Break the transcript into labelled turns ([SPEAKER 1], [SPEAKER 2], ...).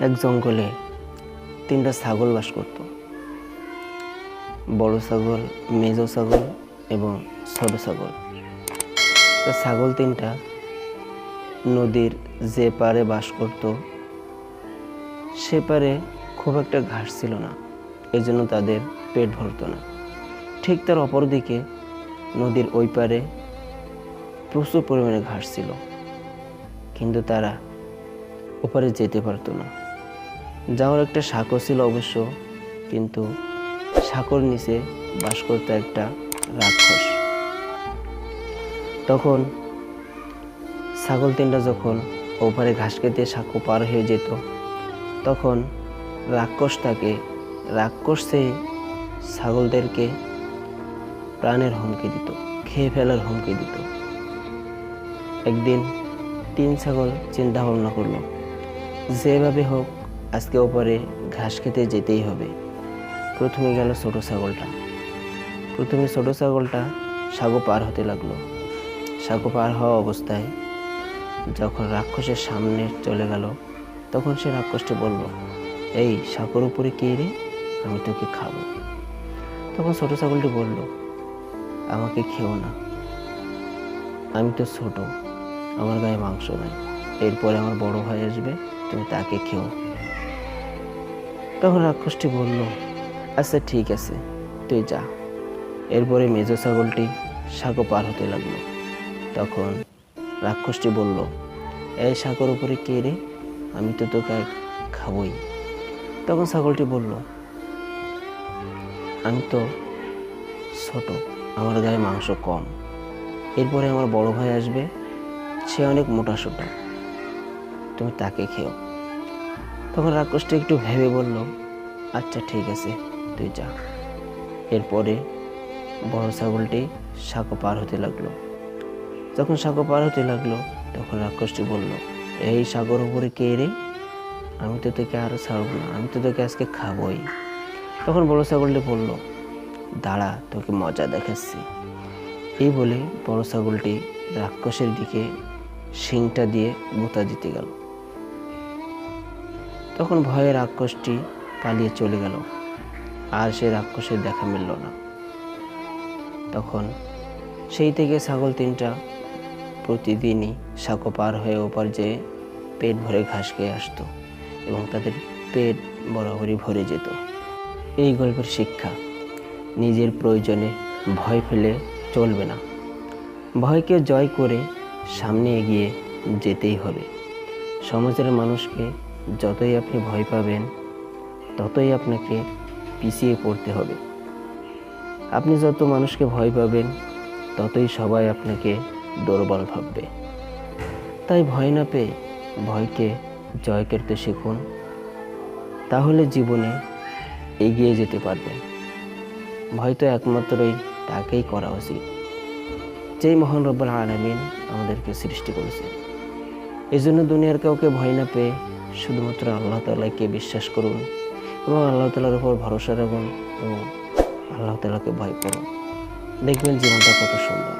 [SPEAKER 1] এক জঙ্গলে তিনটা ছাগল বাস করত। বড় ছাগল, মেজো ছাগল এবং ছোট ছাগল। তো ছাগল তিনটা নদীর যে পাড়ে বাস করত সে পাড়ে খুব একটা ঘাস ছিল না, এই জন্য তাদের পেট ভরত না। ঠিক তার অপর দিকে নদীর ওই পাড়ে প্রচুর পরিমাণে ঘাস ছিল, কিন্তু তারা ওপারে যেতে পারত না। যাওয়ার একটা সাঁকো ছিল অবশ্য, কিন্তু সাঁকোর নিচে বাস করত একটা রাক্ষস। তখন ছাগল তিনটা যখন ওপারে ঘাস খেতে সাঁকো পার হয়ে যেত, তখন রাক্ষস সেই ছাগলদেরকে প্রাণের হুমকি দিত, খেয়ে ফেলার হুমকি দিত। একদিন তিন ছাগল চিন্তা ভাবনা করলো, যেভাবে হোক আজকে ওপারে ঘাস খেতে যেতেই হবে। প্রথমে গেল ছোট ছাগলটা। ছোট ছাগলটা সাঁকো পার হতে লাগলো। সাঁকো পার হওয়া অবস্থায় যখন রাক্ষসের সামনে চলে গেল, তখন সে রাক্ষসটি বলল, এই সাঁকোর উপরে কে রে? আমি তোকে খাবো। তখন ছোট ছাগলটি বলল, আমাকে খেও না, আমি তো ছোট, আমার গায়ে মাংস নাই, এরপরে আমার বড় ভাই আসবে, তুমি তাকে খেও। তখন রাক্ষসটি বলল, আচ্ছা ঠিক আছে, তুই যা। এরপরে মেজো ছাগলটি সাঁকো পার হতে লাগলো। তখন রাক্ষসটি বলল, এই সাঁকোর উপরে কে রে? আমি তো তোকে খাবই। তখন ছাগলটি বলল, আমি তো ছোট, আমার গায়ে মাংস কম, এরপরে আমার বড় ভাই আসবে, সে অনেক মোটাসোটা, তুমি তাকে খেও। তখন রাক্ষসটি একটু ভেবে বলল, আচ্ছা ঠিক আছে, তুই যা। এরপরে বড় ছাগলটি সাঁকো পার হতে লাগলো। যখন সাঁকো পার হতে লাগলো, তখন রাক্ষসটি বলল, এই সাঁকোর উপরে কে রে? আমি তো তোকে আরো ছাড়বো না, আমি তো তোকে আজকে খাবোই। তখন বড় ছাগলটি বলল, দাঁড়া, তোকে মজা দেখাচ্ছি। এই বলে বড় ছাগলটি রাক্ষসের দিকে শিংটা দিয়ে গুঁতা দিতে গেল। তখন ভয়ে রাক্ষসটি পালিয়ে চলে গেল, আর সে রাক্ষসের দেখা মিলল না। তখন সেই থেকে ছাগল তিনটা প্রতিদিনই সাঁকো পার হয়ে ওপার যেয়ে পেট ভরে ঘাস খেয়ে আসতো এবং তাদের পেট বরাবরই ভরে যেত। এই গল্পের শিক্ষা, নিজের প্রয়োজনে ভয় ফেলে চলবে না, ভয়কে জয় করে সামনে এগিয়ে যেতেই হবে। সমাজের মানুষকে যতই আপনি ভয় পাবেন, ততই আপনাকে পিছিয়ে পড়তে হবে। আপনি যত মানুষকে ভয় পাবেন, ততই সবাই আপনাকে দুর্বল ভাববে। তাই ভয় না পেয়ে ভয়কে জয় করতে শিখুন, তাহলে জীবনে এগিয়ে যেতে পারবেন। ভয় তো একমাত্রই তাকেই করা উচিত, যেই মহান রব্বুল আলামিন আমাদেরকে সৃষ্টি করেছে। এই জন্য দুনিয়ার কাউকে ভয় না পেয়ে শুধুমাত্র আল্লাহ তাআলাকে বিশ্বাস করুন এবং আল্লাহ তাআলার উপর ভরসা রাখুন এবং আল্লাহ তাআলাকে ভয় করুন। দেখবেন জীবনটা কত সুন্দর।